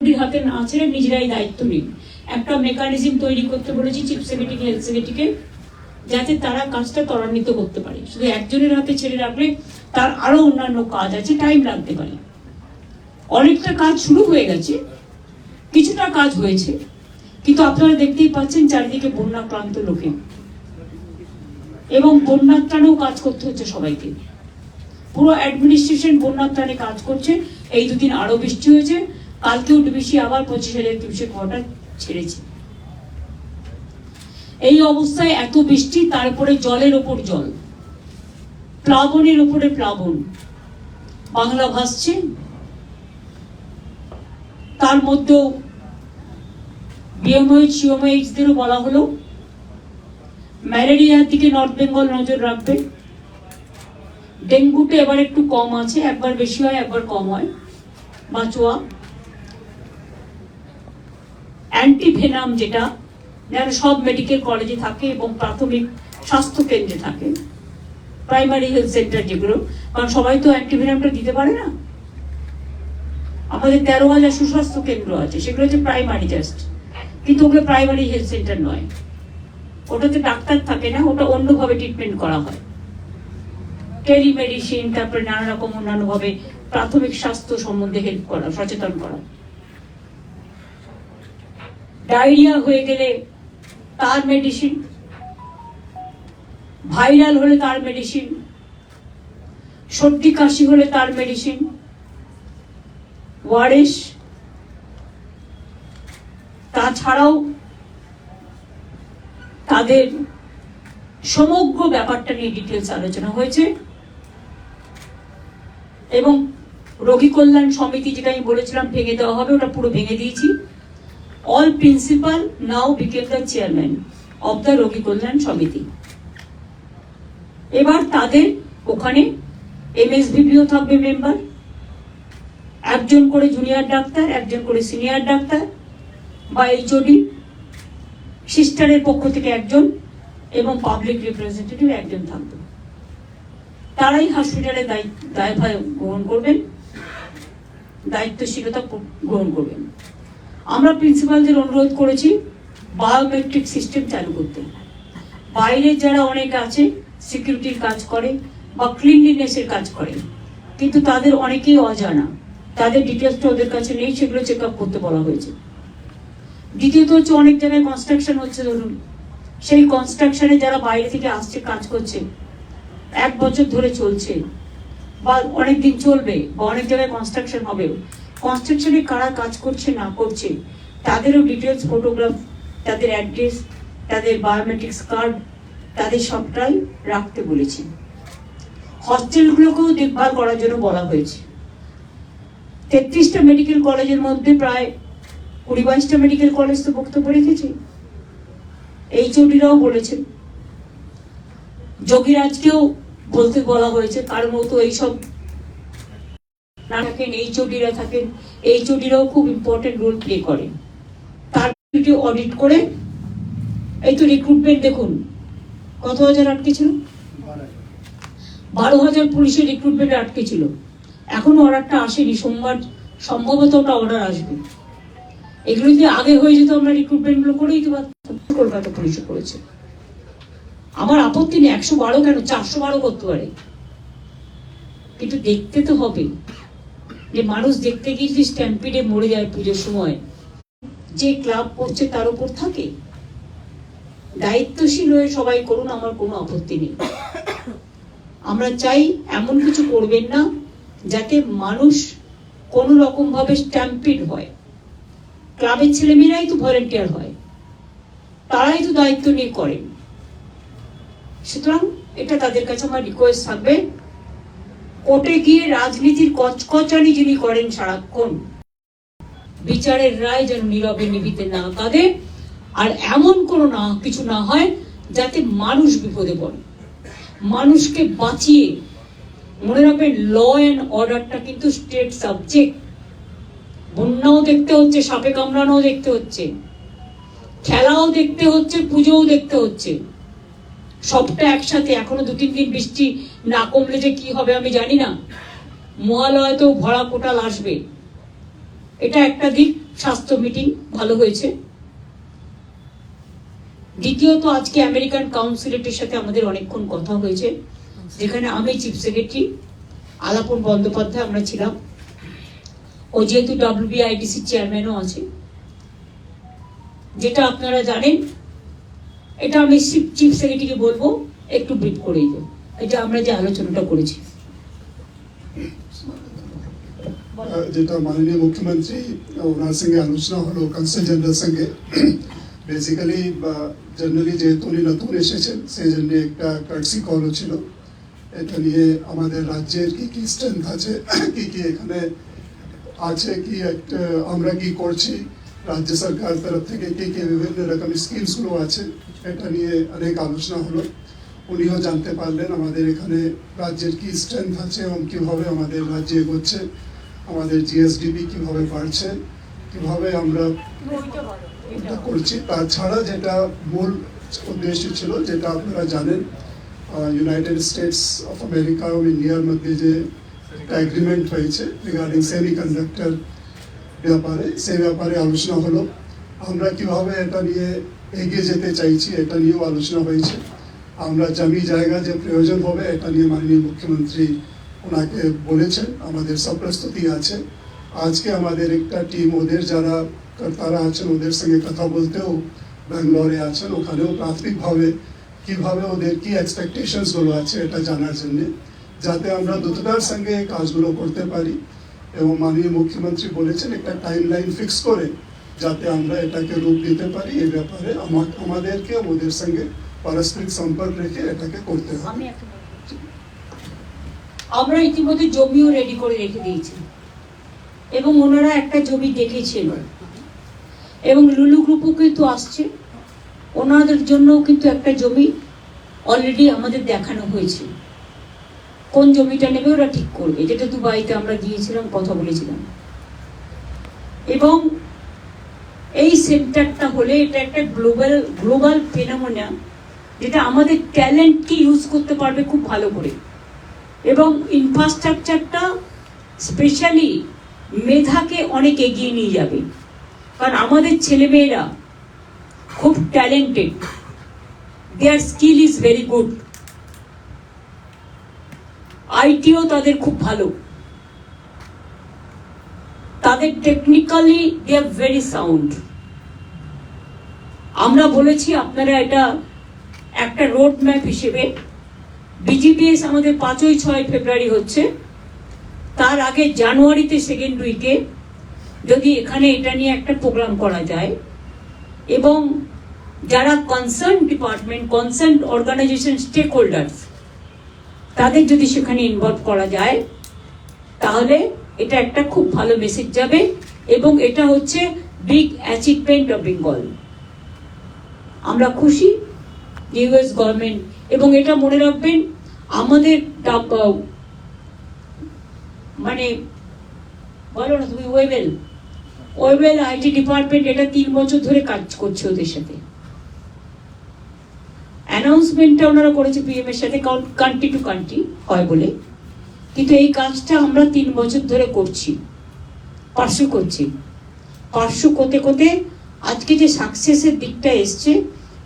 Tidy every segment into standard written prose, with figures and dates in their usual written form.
মুরব্বীর হাতে না ছেড়ে নিজেরাই দায়িত্ব নিন। একটা মেকানিজম তৈরি করতে বলেছি চিফ সেক্রেটারি, হেলথ সেক্রেটারিকে, যাতে তারা কাজটা ত্বরান্বিত করতে পারে। শুধু একজনের হাতে ছেড়ে রাখলে তার আরো অন্যান্য কাজ আছে, টাইম লাগতে পারে। অনেকটা কাজ শুরু হয়ে গেছে, কিছুটা কাজ হয়েছে, কিন্তু আপনারা দেখতেই পাচ্ছেন চারিদিকে বন্যাক্রান্ত লোকে, এবং বন্যার ত্রাণেও কাজ করতে হচ্ছে সবাইকে। পুরো অ্যাডমিনিস্ট্রেশন বন্যার ত্রাণে কাজ করছে। এই দুদিন আরো বৃষ্টি হয়েছে, কালকেও ডিবিসি আবার 25,000 কোয়ার্টার ছেড়েছে। এই অবস্থায় এত বৃষ্টি, তারপরে জলের ওপর জল, প্লাবনের উপরে প্লাবন, বাংলা ভাসছে। তার মধ্যেও বিএমওএইচ সিওমএইচদেরও বলা হলো ম্যালেরিয়ার দিকে নর্থ বেঙ্গল নজর রাখবে। ডেঙ্গুতে এবার একটু কম আছে, একবার বেশি হয় একবার কম হয়, বাঁচোয়া। অ্যান্টিভেনাম যেটা সব মেডিকেল কলেজে থাকে এবং প্রাথমিক স্বাস্থ্য কেন্দ্রে থাকে, প্রাইমারি হেলথ সেন্টার যেগুলো, কারণ সবাই তো অ্যান্টিভেনামটা দিতে পারে না। আমাদের 13,000 সুস্বাস্থ্য কেন্দ্র আছে, সেগুলো হচ্ছে প্রাইমারি জাস্ট, কিন্তু ওগুলো প্রাইমারি হেলথ সেন্টার নয়। ওটাতে ডাক্তার থাকে না, ওটা অন্যভাবে ট্রিটমেন্ট করা হয়, টেলিমেডিসিন, তারপরে নানা রকম অন্যান্য ভাবে প্রাথমিক স্বাস্থ্য সম্বন্ধে হেল্প করা, সচেতন করা। ডায়রিয়া হয়ে গেলে তার মেডিসিন, ভাইরাল হলে তার মেডিসিন, সর্দি কাশি হলে তার মেডিসিন, ওয়ারেস। তাছাড়াও তাদের সমগ্র ব্যাপারটা নিয়ে ডিটেলস আলোচনা হয়েছে। এবং রোগী কল্যাণ সমিতি, যেটা আমি বলেছিলাম ভেঙে দেওয়া হবে, ওটা পুরো ভেঙে দিয়েছি। All principal now became the chairman of the রোগী কল্যাণ সমিতি। এবার তাদের ওখানে এমএসভিপিও থাকবে মেম্বার, একজন করে জুনিয়র ডাক্তার, একজন করে সিনিয়র ডাক্তার বা এইচওডি, সিস্টারের পক্ষ থেকে একজন, এবং পাবলিক রিপ্রেজেন্টেটিভ একজন থাকবে। তারাই হসপিটালে দায়ভার গ্রহণ করবেন, দায়িত্বশীলতা গ্রহণ করবেন। আমরা প্রিন্সিপালদের অনুরোধ করেছি বায়োমেট্রিক সিস্টেম চালু করতে। বাইরে যারা অনেক আছে, সিকিউরিটির কাজ করে বা ক্লিনলিনেসের কাজ করে, কিন্তু তাদের অনেকেই অজানা, তাদের ডিটেলসটা ওদের কাছে নেই, সেগুলো চেক আপ করতে বলা হয়েছে। দ্বিতীয়ত হচ্ছে অনেক জায়গায় কনস্ট্রাকশন হচ্ছে, ধরুন সেই কনস্ট্রাকশনে যারা বাইরে থেকে আসছে, কাজ করছে, 1 বছর ধরে চলছে বা অনেক দিন চলবে, বা অনেক জায়গায় কনস্ট্রাকশন হবে, কনস্ট্রাকশনে কারা কাজ করছে না করছে তাদেরও ডিটেলস, ফটোগ্রাফ, তাদের অ্যাড্রেস, তাদের বায়োমেট্রিক্স কার্ড, তাদের সবটাই রাখতে বলেছি। হস্টেলগুলোকেও দেখভাল করার জন্য বলা হয়েছে। 33টা মেডিকেল কলেজের মধ্যে প্রায় 20-22টা মেডিকেল কলেজ তো বক্তব্য রেখেছে, এইচওডিরাও বলেছেন, যোগীরাজকেও বলতে বলা হয়েছে। কার মতো এইসব না থাকেন, এইচওডিরা থাকেন, এইচওডিরাও খুব ইম্পর্টেন্ট রোল প্লে করেন। তার অডিট করে, এই তো রিক্রুটমেন্ট দেখুন, কত হাজার আটকে ছিল, 12,000 পুলিশের রিক্রুটমেন্ট আটকে ছিল। এখনো অর্ডারটা আসেনি, সোমবার সম্ভবত ওটা অর্ডার আসবে। এগুলো যদি আগে হয়ে যেত, আমরা রিক্রুটমেন্ট গুলো করেই তো পারতাম। কলকাতা পুলিশও করেছে। আমার আপত্তি নেই, 112 কেন, 412 করতে পারে, কিন্তু দেখতে তো হবে যে মানুষ দেখতে গিয়ে যদি স্ট্যাম্পিডে মরে যায় পুজোর সময়, যে ক্লাব করছে তার উপর থাকে। দায়িত্বশীল হয়ে সবাই করুন, আমার কোনো আপত্তি নেই। আমরা চাই এমন কিছু করবেন না যাতে মানুষ কোনো রকম ভাবে স্ট্যাম্পিড হয়। ক্লাবের ছেলেমেয়েরাই তো ভলেন্টিয়ার হয়, তারাই তো দায়িত্ব নিয়ে করেন। সুতরাং এটা তাদের কাছে আমার রিকোয়েস্ট থাকবে, কোর্টে গিয়ে রাজনীতির কচকচানি যিনি করেন সারাক্ষণ, বিচারের রায় যেন নীরবে নিভিতে না কাঁদে, আর এমন কোনো না কিছু না হয় যাতে মানুষ বিপদে পড়ে। মানুষকে বাঁচিয়ে, মনে রাখবেন ল অ্যান্ড অর্ডারটা কিন্তু স্টেট সাবজেক্ট। বন্যাও দেখতে হচ্ছে, সাপে কামড়ানোও দেখতে হচ্ছে, খেলাও দেখতে হচ্ছে, পুজোও দেখতে হচ্ছে, সবটা একসাথে। এখনো 2-3 দিন বৃষ্টি না কমলে যে কি হবে আমি জানি না। মহালয়াতেও ভরা কোটাল আসবে, এটা একটা দিক, স্বাস্থ্য মিটিং ভালো হয়েছে। দ্বিতীয়ত আজকে আমেরিকান কাউন্সিলেটের সাথে আমাদের অনেকক্ষণ কথা হয়েছে, যেখানে আমি চিফ সেক্রেটারি, আলাপন বন্দ্যোপাধ্যায় আমরা ছিলাম, ও যেহেতু WBIDC চেয়ারম্যানও আছে। যেটা আপনারা জানেন, এটা আমি চিফ সেক্রেটারিকে বলবো একটু ব্রিফ করে দিও, এটা আমরা যে আলোচনাটা করেছি। যেটা মাননীয় মুখ্যমন্ত্রী ওনার সঙ্গে আলোচনা হলো কাউন্সিল জেনারেল সঙ্গে, বেসিক্যালি জেনারেলি যেহেতু উনি নতুন এসেছেন সেই জন্য একটা কার্টসি কল ছিল, এটা নিয়ে আমাদের রাজ্যের কি কি স্ট্রেংথ আছে, কি কি এখানে আছে, কি একটা আমরা কি করছি, রাজ্য সরকার তরফ থেকে কি কি বিভিন্ন রকম স্কিমসগুলো আছে, এটা নিয়ে অনেক আলোচনা হলো। উনিও জানতে পারলেন আমাদের এখানে রাজ্যের কি স্ট্রেংথ আছে এবং কীভাবে আমাদের রাজ্যে এগোচ্ছে, আমাদের GSDP কিভাবে বাড়ছে, কিভাবে আমরা এটা করছি। তাছাড়া যেটা মূল উদ্দেশ্য ছিল, যেটা আপনারা জানেন, ইউনাইটেড স্টেটস অফ আমেরিকা ও ইন্ডিয়ার মধ্যে যে একটা এগ্রিমেন্ট হয়েছে রিগার্ডিং সেমিকন্ডাক্টর ব্যাপারে, সেই ব্যাপারে আলোচনা হলো। আমরা কিভাবে এটা নিয়ে এগিয়ে যেতে চাইছি, এটা নিয়েও আলোচনা হয়েছে। আমরা জমি জায়গা যে প্রয়োজন হবে, এটা নিয়ে মাননীয় মুখ্যমন্ত্রী ওনাকে বলেছেন, আমাদের সব প্রস্তুতি আছে। আজকে আমাদের একটা টিম, ওদের যারা কর্তারা আছেন ওদের সঙ্গে কথা বলতেও ব্যাঙ্গালোরে আছেন, ওখানেও প্রাথমিকভাবে কিভাবে ওদের কি এক্সপেকটেশনসগুলো আছে এটা জানার জন্যে, যাতে আমরা দ্রুততার সঙ্গে কাজগুলো করতে পারি। এবং মাননীয় মুখ্যমন্ত্রী বলেছেন একটা টাইম লাইন ফিক্স করে যাতে আমরা এটাকে রূপ দিতে পারি। এই ব্যাপারে আমাদেরকে ওদের সঙ্গে পারস্পরিক সম্পর্ক রেখে এটাকে করতে হবে। আমরা ইতিমধ্যে জমিও রেডি করে রেখে দিয়েছি, এবং ওনারা একটা জমি দেখেছিল, এবং লুলু গ্রুপও কিন্তু আসছে, ওনাদের জন্যও কিন্তু একটা জমি অলরেডি আমাদের দেখানো হয়েছে। কোন জমিটা নেবে ওরা ঠিক করবে, যেটা দুবাইতে আমরা গিয়েছিলাম, কথা বলেছিলাম। এবং এই সেন্টারটা হলে এটা একটা গ্লোবাল ফেনোমেনা, যেটা আমাদের ট্যালেন্টকে ইউজ করতে পারবে খুব ভালো করে, এবং ইনফ্রাস্ট্রাকচারটা স্পেশালি মেধাকে অনেক এগিয়ে নিয়ে যাবে। কারণ আমাদের ছেলেমেয়েরা খুব talented, their skill is very good, আইটিও তাদের খুব ভালো, তাদের technically they are very sound. আমরা বলেছি আপনারা এটা একটা রোড ম্যাপ হিসেবে, BGPS আমাদের 5-6 ফেব্রুয়ারি হচ্ছে, তার আগে জানুয়ারিতে সেকেন্ড উইকে যদি এখানে এটা নিয়ে একটা প্রোগ্রাম করা যায়, এবং যারা concern department, concern organization, stakeholders, তাদের যদি সেখানে ইনভলভ করা যায়, তাহলে এটা একটা খুব ভালো মেসেজ যাবে। এবং এটা হচ্ছে বিগ অ্যাচিভমেন্ট অফ বেঙ্গল। আমরা খুশি US গভর্নমেন্ট, এবং এটা মনে রাখবেন আমাদের মানে বলো না তুমি, ওয়েবেল IT ডিপার্টমেন্ট এটা 3 বছর ধরে কাজ করছে ওদের সাথে। অ্যানাউন্সমেন্টটা ওনারা করেছে PM এর সাথে, কান্ট্রি টু কান্ট্রি হয় বলে, কিন্তু এই কাজটা আমরা 3 বছর ধরে করছি, পার্শ্ব করতে করতে আজকে যে সাকসেসের দিকটা এসছে,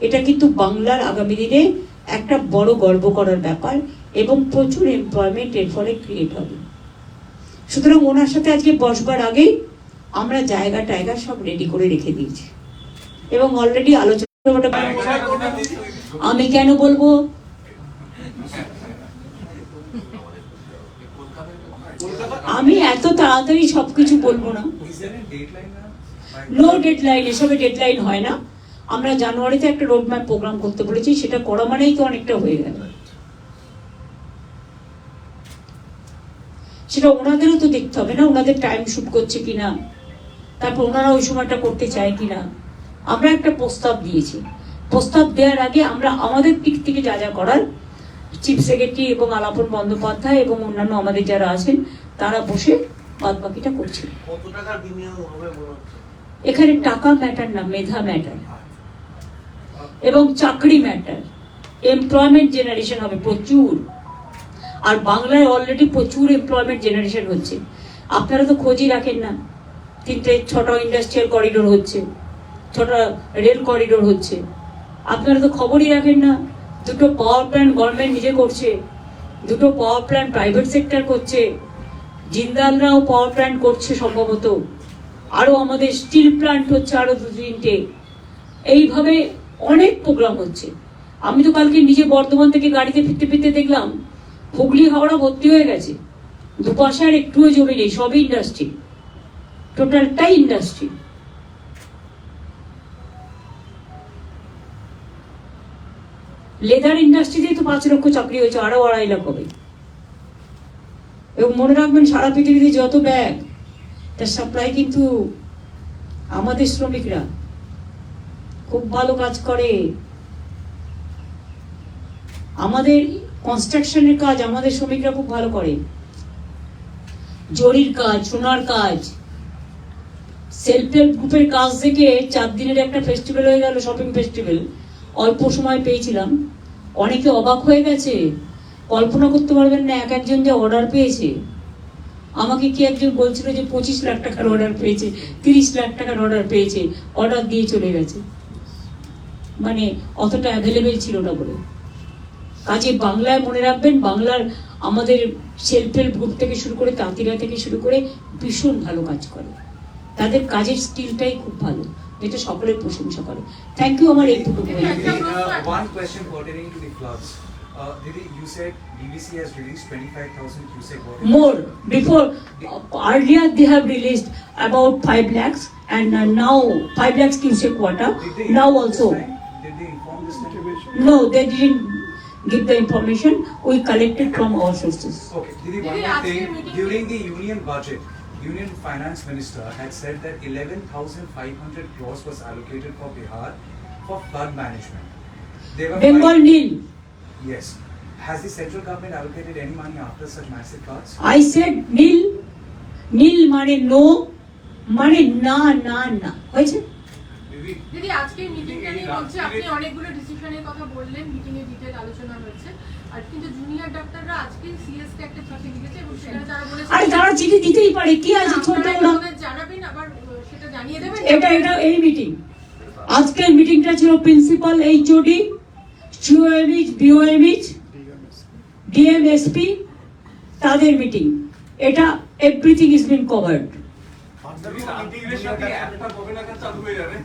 এটা কিন্তু বাংলার আগামী দিনে একটা বড় গর্ব করার ব্যাপার, এবং প্রচুর এমপ্লয়মেন্ট এর ফলে ক্রিয়েট হবে। সুতরাং ওনার সাথে আজকে বসবার আগেই আমরা জায়গা সব রেডি করে রেখে দিয়েছি, এবং অলরেডি আলোচনা। আমি কেন বলবো, আমি এত তাড়াতাড়ি সবকিছু বলবো না, নো ডেডলাইন, এসবে ডেডলাইন হয় না। আমরা জানুয়ারিতে একটা রোড ম্যাপ প্রোগ্রাম করতে বলেছি, সেটা করা মানেই তো অনেকটা হয়ে গেল। সেটা ওনাদেরও তো দেখতে হবে না, ওনাদের টাইম শুট করছে কিনা, তারপর ওনারা ওই সময়টা করতে চায় কিনা। আমরা একটা প্রস্তাব দিয়েছি, প্রস্তাব দেওয়ার আগে আমরা আমাদের দিক থেকে যা যা করার, চিফ সেক্রেটারি এবং আলাপন বন্দ্যোপাধ্যায় এবং অন্যান্য আমাদের যারা আছেন, তারা বসে বাদ বাকিটা করছে। এখানে টাকা ম্যাটার না, মেধা ম্যাটার, এবং চাকরি ম্যাটার। এমপ্লয়মেন্ট জেনারেশন হবে প্রচুর, আর বাংলায় অলরেডি প্রচুর এমপ্লয়মেন্ট জেনারেশন হচ্ছে। আপনারা তো খোঁজই রাখেন না, ছটা ইন্ডাস্ট্রিয়াল করিডোর হচ্ছে, 6টা রেল করিডোর হচ্ছে। আপনারা তো খবরই রাখেন না। 2টো পাওয়ার প্ল্যান্ট গভর্নমেন্ট নিজে করছে, 2টো পাওয়ার প্ল্যান্ট প্রাইভেট সেক্টর করছে, জিন্দালরাও পাওয়ার প্ল্যান্ট করছে সম্ভবত, আরো আমাদের স্টিল প্ল্যান্ট হচ্ছে আরো 2-3টে। এইভাবে অনেক প্রোগ্রাম হচ্ছে। আমি তো কালকে নিজে বর্ধমান থেকে গাড়িতে ফিরতে ফিরতে দেখলাম হুগলি হাওড়া ভর্তি হয়ে গেছে, দুপাশে আর একটুও জমি নেই, সবই ইন্ডাস্ট্রি, টোটালটাই ইন্ডাস্ট্রি। লেদার ইন্ডাস্ট্রিতেই তো 5 লক্ষ চাকরি হয়েছে, আরো 2.5 লাখ হবে। এবং মনে রাখবেন, সারা পৃথিবীতে যত ব্যাগ, তার সাপ্লাই কিন্তু আমাদের শ্রমিকরা খুব ভালো কাজ করে। আমাদের কনস্ট্রাকশনের কাজ আমাদের শ্রমিকরা খুব ভালো করে, জরির কাজ, সোনার কাজ, সেলফ হেল্প গ্রুপের কাজ থেকে 4 দিনের একটা ফেস্টিভ্যাল হয়ে গেল, শপিং ফেস্টিভ্যাল। অল্প সময় পেয়েছিলাম, অনেকে অবাক হয়ে গেছে, কল্পনা করতে পারবেন না এক একজন যে অর্ডার পেয়েছে। আমাকে কি একজন বলছিল যে 25 লাখ টাকার অর্ডার পেয়েছে, 30 লাখ টাকার অর্ডার পেয়েছে, অর্ডার দিয়ে চলে গেছে, মানে অতটা অ্যাভেলেবেল ছিল না বলে। কাজে বাংলায় মনে রাখবেন, বাংলার আমাদের সেলফ হেল্প গ্রুপ থেকে শুরু করে তাঁতিরা থেকে শুরু করে ভীষণ ভালো কাজ করে, তাদের কাজের স্কিলটাই খুব ভালো, যেটা সকলের প্রশংসা করে। Thank you. আমার এইটুকু One question pertaining to the floods. Didi, you said DVC has released 25,000 cubic water. more. Before, earlier they have released about 5 lakhs and now 5 lakhs cubic water. Did they Now inform also, this time? Did they inform this time? no, they didn't give the information. We collected from all sources. Okay, Didi, one Didi, more ask thing. your meeting. During the union budget, Union Finance Minister had said that 11,500 crores was allocated for Bihar for flood management. They were Bengal nil. Yes. Has the central government allocated any money after such massive floods? I said nil. Nil মানে no, মানে না না না হয়েছে। দিদি, আজকে মিটিংটা নিয়ে বলছে, আপনি অনেকগুলো ডিসিশনের কথা বললেন, মিটিং এ ডিটেইল আলোচনা হয়েছে, আর কিন্তু জুনিয়র ডাক্তাররা আজকে সিএস কে একটা চিঠি লিখেছে এবং সেখানে তারা বলেছে আরে তারা চিঠি দিতেই পারে, কি আছে ছোট আপনারা ওরা। আমাদের জানাবেন, আবার সেটা জানিয়ে দেবেন। এটা এই মিটিং, আজকের মিটিংটা ছিল প্রিন্সিপাল, এইচওডি, সিওএমইচ, বিওএমইচ, ডিএমএসপি, তাদের মিটিং। এটা এভরিথিং ইজ বিন কভার্ড। আপনার মিটিং এর সাথে একটা কবে নাগাদ চালু হয়ে যাবে?